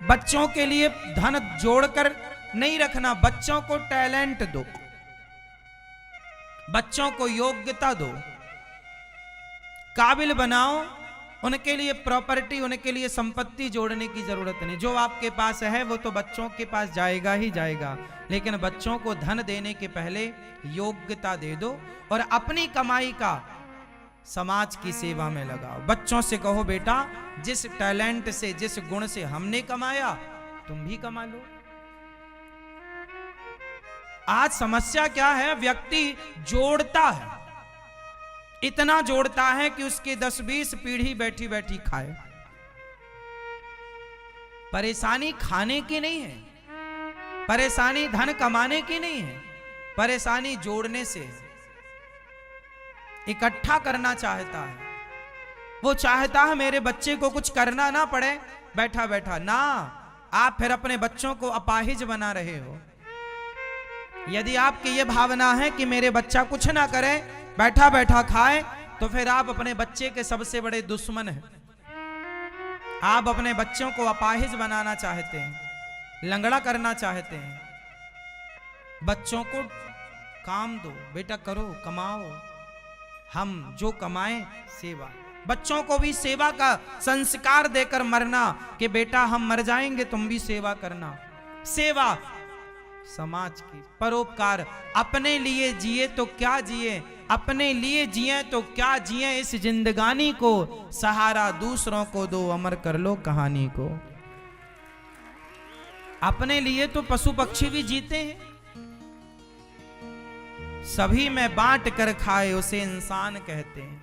बच्चों के लिए धन जोड़कर नहीं रखना, बच्चों को टैलेंट दो, बच्चों को योग्यता दो, काबिल बनाओ। उनके लिए प्रॉपर्टी, उनके लिए संपत्ति जोड़ने की जरूरत नहीं। जो आपके पास है वो तो बच्चों के पास जाएगा ही जाएगा, लेकिन बच्चों को धन देने के पहले योग्यता दे दो और अपनी कमाई का समाज की सेवा में लगाओ। बच्चों से कहो बेटा जिस टैलेंट से, जिस गुण से हमने कमाया तुम भी कमा लो। आज समस्या क्या है, व्यक्ति जोड़ता है, इतना जोड़ता है कि उसके 10-20 पीढ़ी बैठी बैठी खाए। परेशानी खाने की नहीं है, परेशानी धन कमाने की नहीं है, परेशानी जोड़ने से है। इकट्ठा करना चाहता है, वो चाहता है मेरे बच्चे को कुछ करना ना पड़े बैठा बैठा। ना, आप फिर अपने बच्चों को अपाहिज बना रहे हो। यदि आपकी ये भावना है कि मेरे बच्चा कुछ ना करे, बैठा बैठा खाए, तो फिर आप अपने बच्चे के सबसे बड़े दुश्मन हैं। आप अपने बच्चों को अपाहिज बनाना चाहते हैं, लंगड़ा करना चाहते हैं। बच्चों को काम दो, बेटा करो, कमाओ, हम जो कमाएं सेवा। बच्चों को भी सेवा का संस्कार देकर मरना कि बेटा हम मर जाएंगे तुम भी सेवा करना। सेवा समाज की, परोपकार। अपने लिए जिए तो क्या जिए, अपने लिए जिए तो क्या जिए, इस जिंदगानी को सहारा दूसरों को दो, अमर कर लो कहानी को। अपने लिए तो पशु पक्षी भी जीते हैं, सभी में बांट कर खाए उसे इंसान कहते हैं।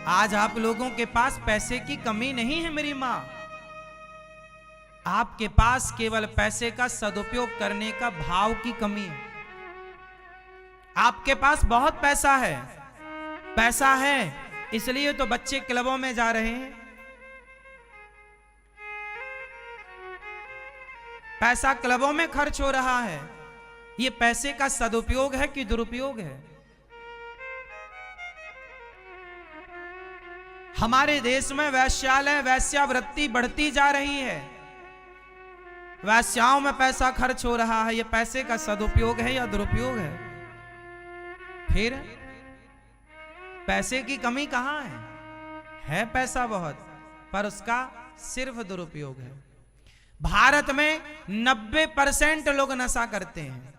आज आप लोगों के पास पैसे की कमी नहीं है मेरी मां, आपके पास केवल पैसे का सदुपयोग करने का भाव की कमी है। आपके पास बहुत पैसा है, पैसा है इसलिए तो बच्चे क्लबों में जा रहे हैं। पैसा क्लबों में खर्च हो रहा है, ये पैसे का सदुपयोग है कि दुरुपयोग है? हमारे देश में वैश्यालय, वैश्यावृत्ति बढ़ती जा रही है, वैश्याओं में पैसा खर्च हो रहा है, ये पैसे का सदुपयोग है या दुरुपयोग है? फिर पैसे की कमी कहां है पैसा बहुत, पर उसका सिर्फ दुरुपयोग है। भारत में 90% लोग नशा करते हैं,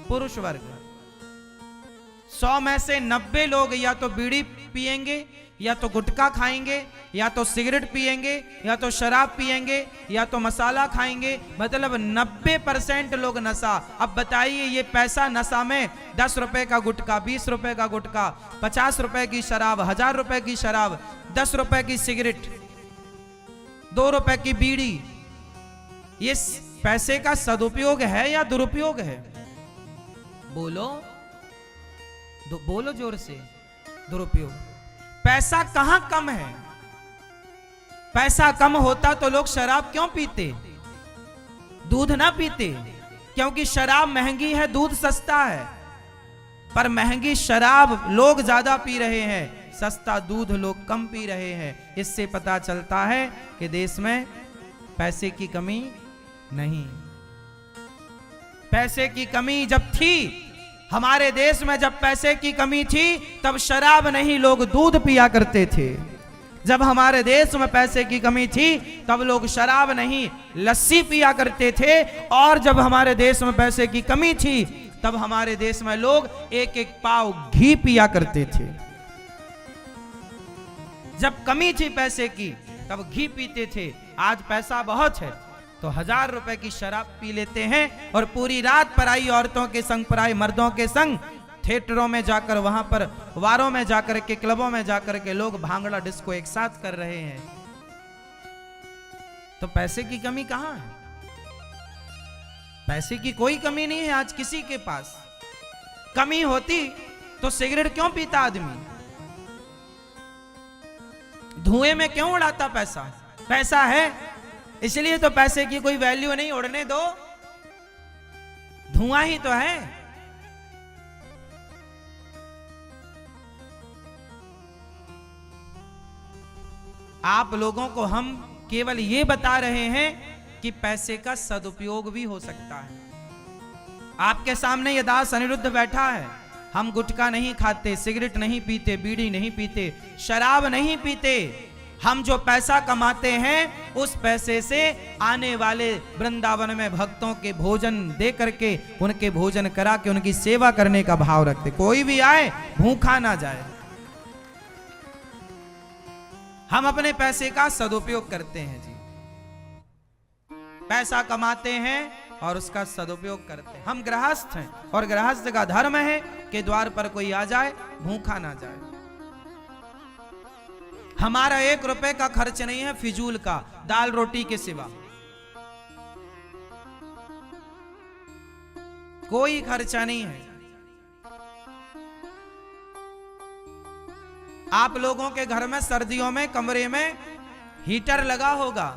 पुरुष वर्ग। 100 में से 90 लोग या तो बीड़ी पिएंगे, या तो गुटखा खाएंगे, या तो सिगरेट पिएंगे, या तो शराब पिएंगे, या तो मसाला खाएंगे। मतलब 90% लोग नशा। अब बताइए ये पैसा नशा में 10 रुपए का गुटखा, 20 रुपए का गुटखा, 50 रुपए की शराब, 1000 रुपए की शराब, 10 रुपए की सिगरेट, 2 रुपए की बीड़ी, ये पैसे का सदुपयोग है या दुरुपयोग है? बोलो, बोलो जोर से। दुरुपयोग। पैसा कहां कम है? पैसा कम होता तो लोग शराब क्यों पीते, दूध ना पीते? क्योंकि शराब महंगी है, दूध सस्ता है। पर महंगी शराब लोग ज्यादा पी रहे हैं, सस्ता दूध लोग कम पी रहे हैं। इससे पता चलता है कि देश में पैसे की कमी नहीं। पैसे की कमी जब थी हमारे देश में, जब पैसे की कमी थी तब शराब नहीं लोग दूध पिया करते थे। जब हमारे देश में पैसे की कमी थी तब लोग शराब नहीं लस्सी पिया करते थे। और जब हमारे देश में पैसे की कमी थी तब हमारे देश में लोग 1-1 पाव घी पिया करते थे। जब कमी थी पैसे की तब घी पीते थे। आज पैसा बहुत है तो 1000 रुपए की शराब पी लेते हैं और पूरी रात पराई औरतों के संग, पराई मर्दों के संग थिएटरों में जाकर, वहां पर वारों में जाकर के, क्लबों में जाकर के लोग भांगड़ा डिस्को एक साथ कर रहे हैं। तो पैसे की कमी कहां है? पैसे की कोई कमी नहीं है आज किसी के पास। कमी होती तो सिगरेट क्यों पीता आदमी, धुएं में क्यों उड़ाता पैसा? पैसा है इसलिए तो पैसे की कोई वैल्यू नहीं। उड़ने दो, धुआं ही तो है। आप लोगों को हम केवल ये बता रहे हैं कि पैसे का सदुपयोग भी हो सकता है। आपके सामने ये दास अनिरुद्ध बैठा है, हम गुटखा नहीं खाते, सिगरेट नहीं पीते, बीड़ी नहीं पीते, शराब नहीं पीते। हम जो पैसा कमाते हैं उस पैसे से आने वाले वृंदावन में भक्तों के भोजन दे करके उनके भोजन करा के उनकी सेवा करने का भाव रखते। कोई भी आए भूखा ना जाए। हम अपने पैसे का सदुपयोग करते हैं जी। पैसा कमाते हैं और उसका सदुपयोग करते हैं। हम गृहस्थ हैं और गृहस्थ का धर्म है कि द्वार पर कोई आ जाए भूखा ना जाए। हमारा 1 रुपए का खर्च नहीं है फिजूल का, दाल रोटी के सिवा कोई खर्चा नहीं है। आप लोगों के घर में सर्दियों में कमरे में हीटर लगा होगा।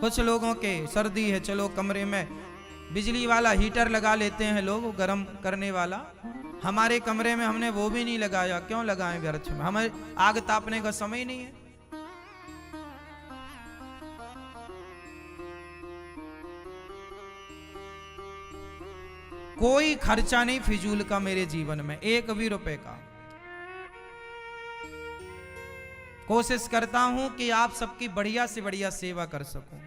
कुछ लोगों के सर्दी है, चलो कमरे में बिजली वाला हीटर लगा लेते हैं लोग, गर्म करने वाला। हमारे कमरे में हमने वो भी नहीं लगाया। क्यों लगाएं व्यर्थ में, हमें आग तापने का समय नहीं है। कोई खर्चा नहीं फिजूल का मेरे जीवन में, 1 भी रुपए का। कोशिश करता हूं कि आप सबकी बढ़िया से बढ़िया सेवा कर सकूं।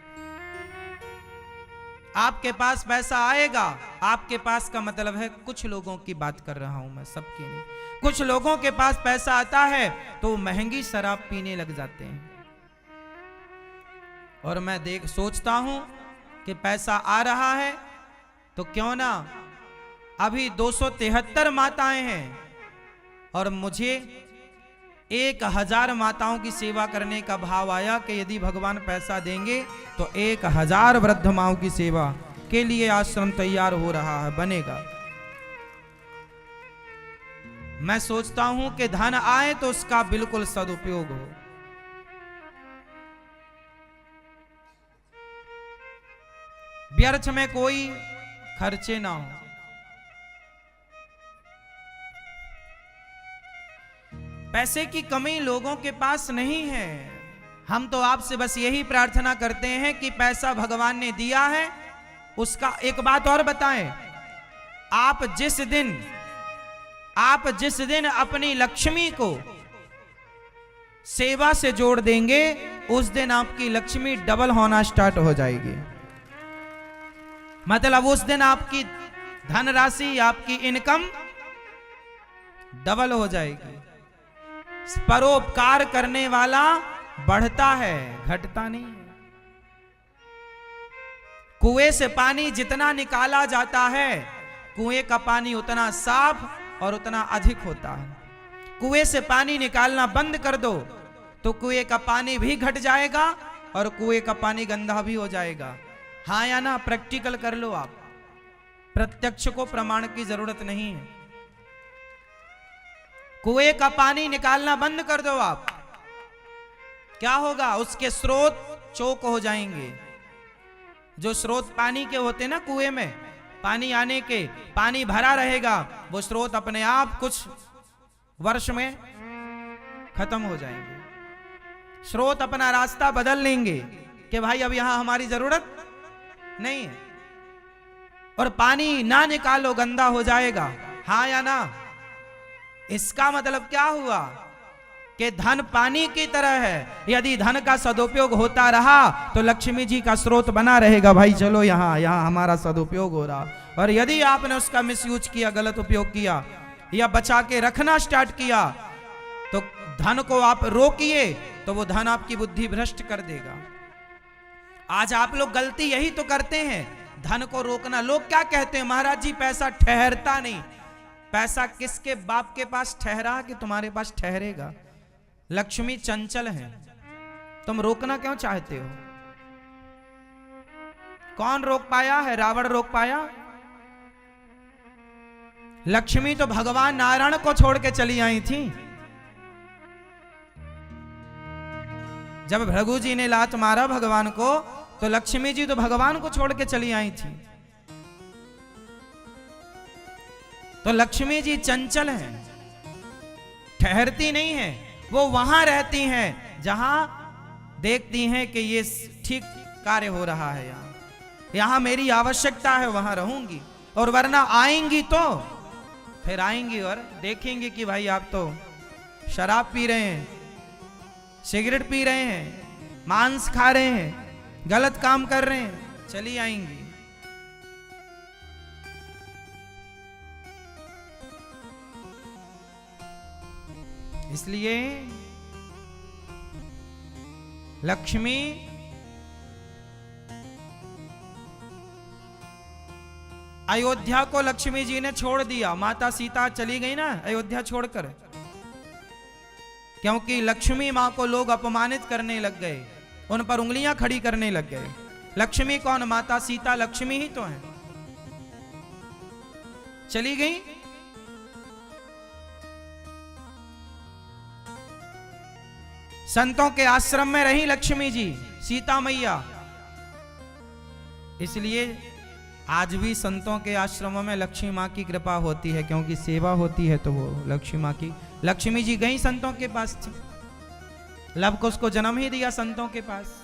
आपके पास पैसा आएगा, आपके पास का मतलब है कुछ लोगों की बात कर रहा हूं मैं, सबकी नहीं। कुछ लोगों के पास पैसा आता है तो महंगी शराब पीने लग जाते हैं। और मैं सोचता हूं कि पैसा आ रहा है तो क्यों ना, अभी 273 माताएं हैं और मुझे 1000 माताओं की सेवा करने का भाव आया कि यदि भगवान पैसा देंगे तो 1000 वृद्ध माओं की सेवा के लिए आश्रम तैयार हो रहा है, बनेगा। मैं सोचता हूं कि धन आए तो उसका बिल्कुल सदुपयोग हो। व्यर्थ में कोई खर्चे ना हो। पैसे की कमी लोगों के पास नहीं है। हम तो आपसे बस यही प्रार्थना करते हैं कि पैसा भगवान ने दिया है, उसका एक बात और बताएं, आप जिस दिन अपनी लक्ष्मी को सेवा से जोड़ देंगे उस दिन आपकी लक्ष्मी डबल होना स्टार्ट हो जाएगी। मतलब उस दिन आपकी धनराशि, आपकी इनकम डबल हो जाएगी। परोपकार करने वाला बढ़ता है, घटता नहीं है। कुएं से पानी जितना निकाला जाता है, कुएं का पानी उतना साफ और उतना अधिक होता है। कुएं से पानी निकालना बंद कर दो तो कुएं का पानी भी घट जाएगा और कुएं का पानी गंदा भी हो जाएगा। हाँ या ना, प्रैक्टिकल कर लो आप। प्रत्यक्ष को प्रमाण की जरूरत नहीं है। कुएं का पानी निकालना बंद कर दो आप, क्या होगा? उसके स्रोत चोक हो जाएंगे। जो स्रोत पानी के होते ना, कुएं में पानी आने के, पानी भरा रहेगा, वो स्रोत अपने आप कुछ वर्ष में खत्म हो जाएंगे। स्रोत अपना रास्ता बदल लेंगे कि भाई अब यहां हमारी जरूरत नहीं है, और पानी ना निकालो गंदा हो जाएगा। हाँ या ना? इसका मतलब क्या हुआ कि धन पानी की तरह है। यदि धन का सदुपयोग होता रहा तो लक्ष्मी जी का स्रोत बना रहेगा। भाई चलो यहाँ हमारा सदुपयोग हो रहा। और यदि आपने उसका मिसयूज किया, गलत उपयोग किया या बचा के रखना स्टार्ट किया, तो धन को आप रोकिए तो वो धन आपकी बुद्धि भ्रष्ट कर देगा। आज आप लोग गलती यही तो करते हैं, धन को रोकना। लोग क्या कहते हैं, महाराज जी पैसा ठहरता नहीं। पैसा किसके बाप के पास ठहरा कि तुम्हारे पास ठहरेगा? लक्ष्मी चंचल है, तुम रोकना क्यों चाहते हो? कौन रोक पाया है? रावण रोक पाया? लक्ष्मी तो भगवान नारायण को छोड़ के चली आई थी। जब भृगु जी ने लात मारा भगवान को, तो लक्ष्मी जी तो भगवान को छोड़ के चली आई थी। तो लक्ष्मी जी चंचल हैं, ठहरती नहीं है। वो वहां रहती हैं जहां देखती हैं कि ये ठीक कार्य हो रहा है यहाँ, यहाँ मेरी आवश्यकता है, वहां रहूंगी। और वरना आएंगी तो फिर आएंगी और देखेंगे कि भाई आप तो शराब पी रहे हैं, सिगरेट पी रहे हैं, मांस खा रहे हैं, गलत काम कर रहे हैं, चली आएंगी। इसलिए लक्ष्मी अयोध्या को लक्ष्मी जी ने छोड़ दिया। माता सीता चली गई ना अयोध्या छोड़कर, क्योंकि लक्ष्मी मां को लोग अपमानित करने लग गए, उन पर उंगलियां खड़ी करने लग गए। लक्ष्मी कौन? माता सीता लक्ष्मी ही तो है। चली गई। संतों के आश्रम में रही लक्ष्मी जी, सीता मैया। इसलिए आज भी संतों के आश्रमों में लक्ष्मी मां की कृपा होती है, क्योंकि सेवा होती है तो वो लक्ष्मी मां की। लक्ष्मी जी गई संतों के पास थी, लव कुश को जन्म ही दिया संतों के पास।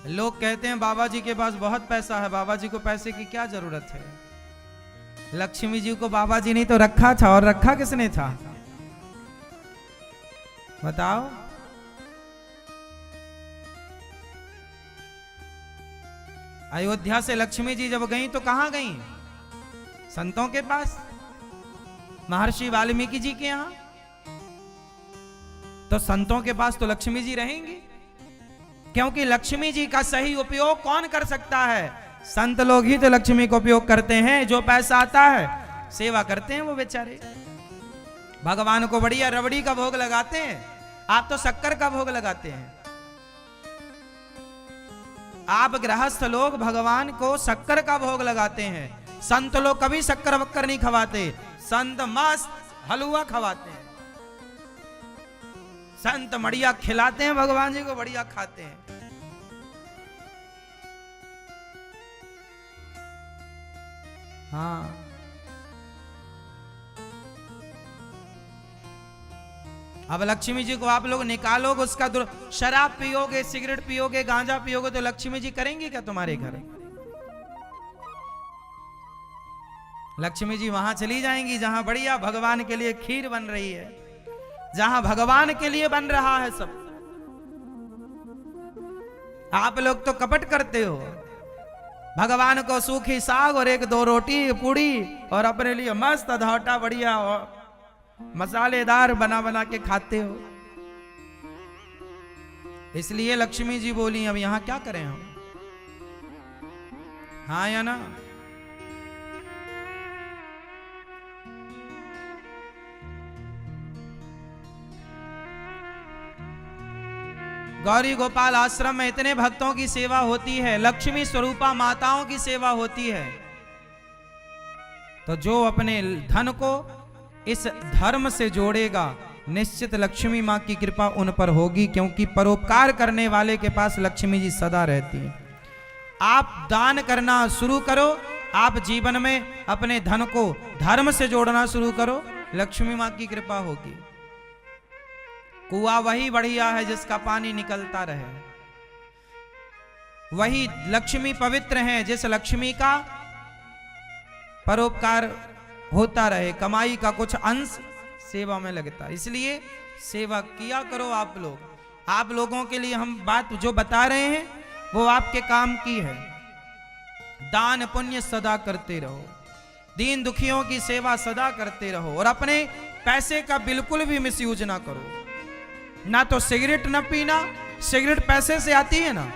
लोग कहते हैं बाबा जी के पास बहुत पैसा है, बाबा जी को पैसे की क्या जरूरत है। लक्ष्मी जी को बाबा जी ने तो रखा था, और रखा किसने था बताओ? अयोध्या से लक्ष्मी जी जब गई तो कहां गई? संतों के पास, महर्षि वाल्मीकि जी के यहां। तो संतों के पास तो लक्ष्मी जी रहेंगी, क्योंकि लक्ष्मी जी का सही उपयोग कौन कर सकता है? संत लोग ही तो लक्ष्मी को उपयोग करते हैं। जो पैसा आता है सेवा करते हैं वो बेचारे। भगवान को बढ़िया रबड़ी का भोग लगाते हैं, आप तो शक्कर का भोग लगाते हैं। आप गृहस्थ लोग भगवान को शक्कर का भोग लगाते हैं, संत लोग कभी शक्कर वक्कर नहीं खवाते। संत मस्त हलवा खवाते हैं, संत बढ़िया खिलाते हैं, भगवान जी को बढ़िया खाते हैं। हाँ, अब लक्ष्मी जी को आप लोग निकालोगे, उसका शराब पियोगे, सिगरेट पियोगे, गांजा पियोगे, तो लक्ष्मी जी करेंगी क्या तुम्हारे घर? लक्ष्मी जी वहां चली जाएंगी जहां बढ़िया भगवान के लिए खीर बन रही है, जहां भगवान के लिए बन रहा है सब। आप लोग तो कपट करते हो, भगवान को सूखी साग और एक दो रोटी पूड़ी और अपने लिए मस्त अधौटा बढ़िया और मसालेदार बना बना के खाते हो। इसलिए लक्ष्मी जी बोली अब यहां क्या करें हम? हाँ या ना? गौरी गोपाल आश्रम में इतने भक्तों की सेवा होती है, लक्ष्मी स्वरूपा माताओं की सेवा होती है। तो जो अपने धन को इस धर्म से जोड़ेगा, निश्चित लक्ष्मी मां की कृपा उन पर होगी, क्योंकि परोपकार करने वाले के पास लक्ष्मी जी सदा रहती है। आप दान करना शुरू करो, आप जीवन में अपने धन को धर्म से जोड़ना शुरू करो, लक्ष्मी मां की कृपा होगी। कुआं वही बढ़िया है जिसका पानी निकलता रहे, वही लक्ष्मी पवित्र है जिस लक्ष्मी का परोपकार होता रहे, कमाई का कुछ अंश सेवा में लगता है। इसलिए सेवा किया करो आप लोग। आप लोगों के लिए हम बात जो बता रहे हैं वो आपके काम की है। दान पुण्य सदा करते रहो, दीन दुखियों की सेवा सदा करते रहो, और अपने पैसे का बिल्कुल भी मिसयूज ना करो। ना तो सिगरेट न पीना, सिगरेट पैसे से आती है ना,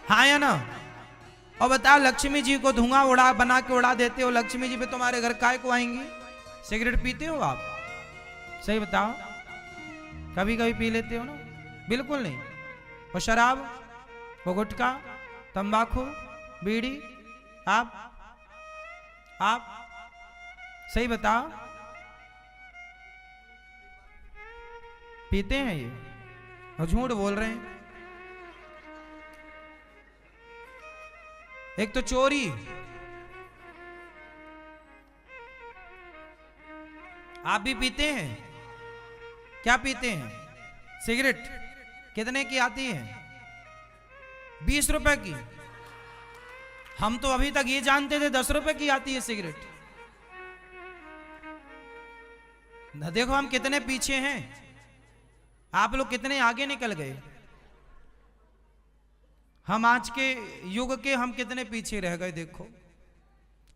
हाँ या ना? और बताओ लक्ष्मी जी को धुआं उड़ा बना के उड़ा देते हो, लक्ष्मी जी पे तुम्हारे घर काय को आएंगी? सिगरेट पीते हो आप? सही बताओ, कभी कभी पी लेते हो ना? बिल्कुल नहीं। वो शराब, वो गुटखा, तंबाकू, बीड़ी, आप सही बताओ, पीते हैं ये और झूठ बोल रहे हैं। एक तो चोरी, आप भी पीते हैं? क्या पीते हैं? सिगरेट। कितने की आती है? 20 रुपए की। हम तो अभी तक ये जानते थे 10 रुपए की आती है सिगरेट। न देखो हम कितने पीछे हैं, आप लोग कितने आगे निकल गए। हम आज के युग के हम कितने पीछे रह गए। देखो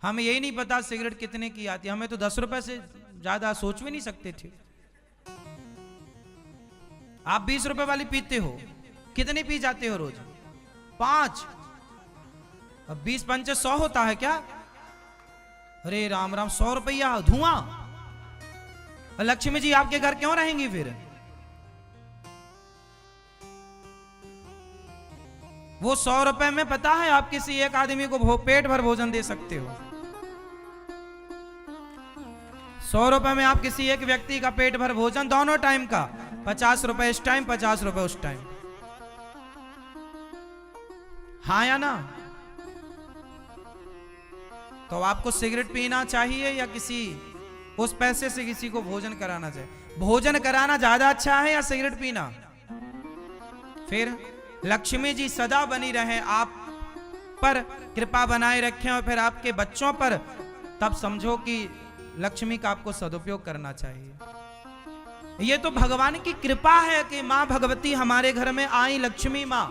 हमें यही नहीं पता सिगरेट कितने की आती है। हमें तो 10 रुपए से ज्यादा सोच भी नहीं सकते थे। आप 20 रुपए वाली पीते हो, कितनी पी जाते हो रोज? 5। अब 20 पंचे 100 होता है क्या? अरे राम राम, 100 रुपया धुआं। लक्ष्मी जी आपके घर क्यों रहेंगी फिर? वो 100 रुपए में पता है आप किसी एक आदमी को पेट भर भोजन दे सकते हो। 100 रुपए में आप किसी एक व्यक्ति का पेट भर भोजन, दोनों टाइम का, 50 रुपए इस टाइम, 50 रुपए उस टाइम। हाँ या ना? तो आपको सिगरेट पीना चाहिए या किसी उस पैसे से किसी को भोजन कराना चाहिए? भोजन कराना ज्यादा अच्छा है या सिगरेट पीना? फिर लक्ष्मी जी सदा बनी रहे आप पर, कृपा बनाए रखें, और फिर आपके बच्चों पर, तब समझो कि लक्ष्मी का आपको सदुपयोग करना चाहिए। ये तो भगवान की कृपा है कि मां भगवती हमारे घर में आई, लक्ष्मी मां।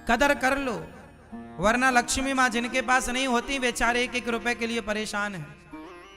कदर कर लो, वरना लक्ष्मी मां जिनके पास नहीं होती बेचारे 1-1 रुपए के लिए परेशान हैं।